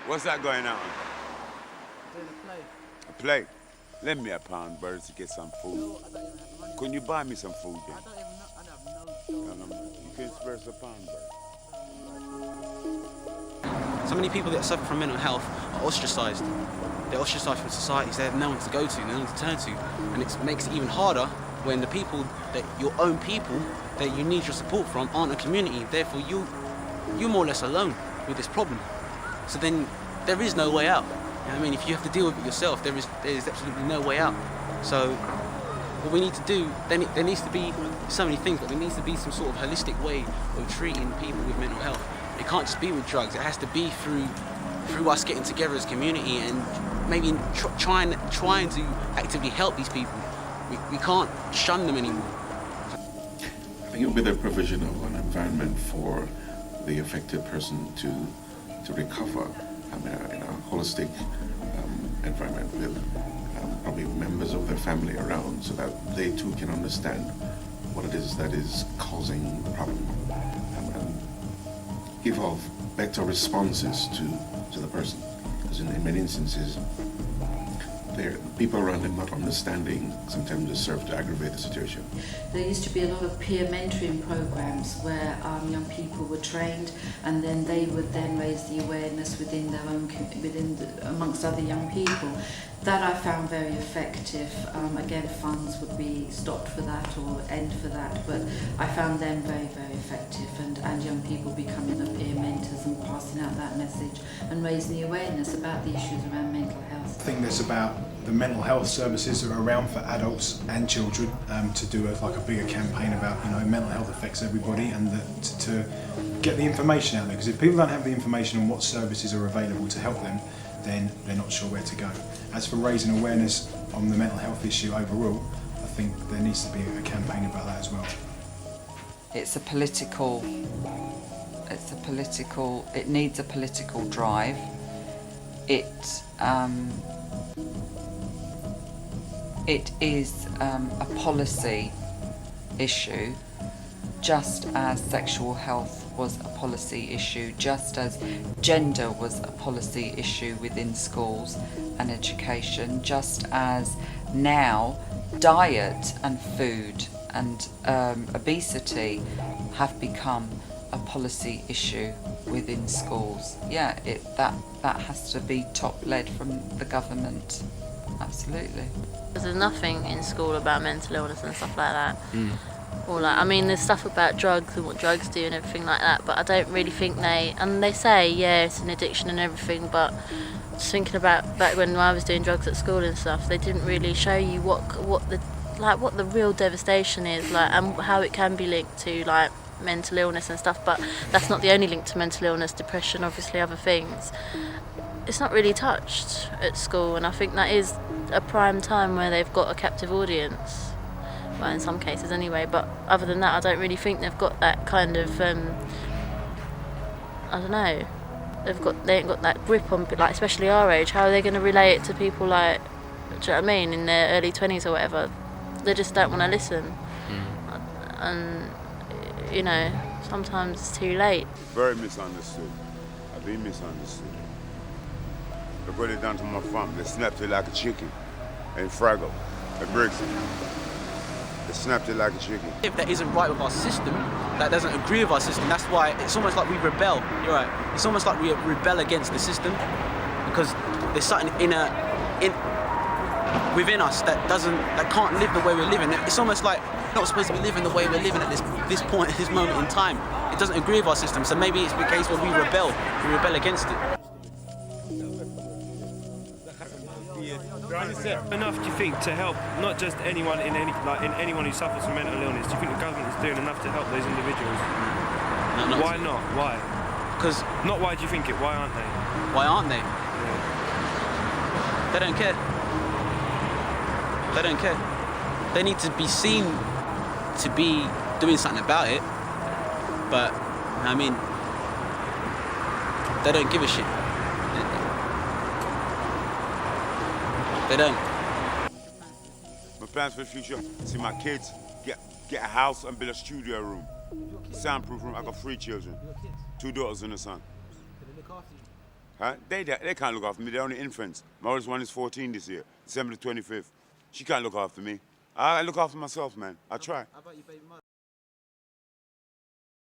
What's that going on? Doing a play. A play? Lend me a pound, birds, to get some food. No, I don't even have money. Couldn't you buy me some food then? I don't even know. I have no. You can spare us a pound, bird. So many people that suffer from mental health are ostracised. They're ostracised from societies. They have no one to go to, no one to turn to. And it makes it even harder when the people, your own people, that you need your support from aren't a community. Therefore, you're more or less alone with this problem. So then there is no way out. You know what I mean? If you have to deal with it yourself, there is absolutely no way out. So what we need to do, there needs to be so many things, but there needs to be some sort of holistic way of treating people with mental health. It can't just be with drugs. It has to be through us getting together as a community and maybe trying to actively help these people. We can't shun them anymore. I think it would be the provision of an environment for the affected person to recover in a holistic environment with probably members of their family around, so that they too can understand what it is that is causing the problem and give off better responses to the person. Because in many instances, people around them not understanding sometimes just serve to aggravate the situation. There used to be a lot of peer mentoring programs where young people were trained, and then they would then raise the awareness within their own, amongst other young people. That I found very effective. Again, funds would be stopped for that or end for that, but I found them very, very effective, and young people becoming the peer mentors and passing out that message and raising the awareness about the issues around mental health. I think there's about the mental health services that are around for adults and children to do a bigger campaign about mental health affects everybody, and to get the information out there, because if people don't have the information on what services are available to help them, then they're not sure where to go. As for raising awareness on the mental health issue overall, I think there needs to be a campaign about that as well. It needs a political drive. It is a policy issue, just as sexual health was a policy issue, just as gender was a policy issue within schools and education, just as now diet and food and obesity have become a policy issue within schools. Yeah, that has to be top-led from the government. Absolutely. There's nothing in school about mental illness and stuff like that. Or there's stuff about drugs and what drugs do and everything like that, but I don't really think they say, yeah, it's an addiction and everything, but just thinking about back when I was doing drugs at school and stuff, they didn't really show you what the real devastation is, and how it can be linked to mental illness and stuff. But that's not the only link to mental illness, depression, obviously other things. It's not really touched at school, and I think that is a prime time where they've got a captive audience. Well, in some cases anyway, but other than that, I don't really think they've got that kind of, I don't know, they ain't got that grip on, especially our age. How are they going to relate it to people do you know what I mean, in their early 20s or whatever? They just don't want to listen. And, sometimes it's too late. Very misunderstood. I've been misunderstood. They brought it down to my farm. They snapped it like a chicken and Fraggle and Brixton. They snapped it like a chicken. If that isn't right with our system, that doesn't agree with our system, that's why it's almost like we rebel. You're right. It's almost like we rebel against the system, because there's something within us that can't live the way we're living. It's almost like we're not supposed to be living the way we're living at this point, at this moment in time. It doesn't agree with our system, so maybe it's the case where we rebel against it. Enough, do you think, to help not just anyone in anyone who suffers from mental illness? Do you think the government is doing enough to help those individuals? No, why not? Why? Because not why do you think it? Why aren't they? Why aren't they? Yeah. They don't care. They don't care. They need to be seen to be doing something about it, but they don't give a shit. They don't. My plans for the future. See my kids get a house and build a studio room, soundproof room. I got 3 children, 2 daughters and a son. Can they look after you? Huh? They can't look after me. They're only infants. My oldest one is 14 this year, December the 25th. She can't look after me. I look after myself, man. I try. How about your baby mother?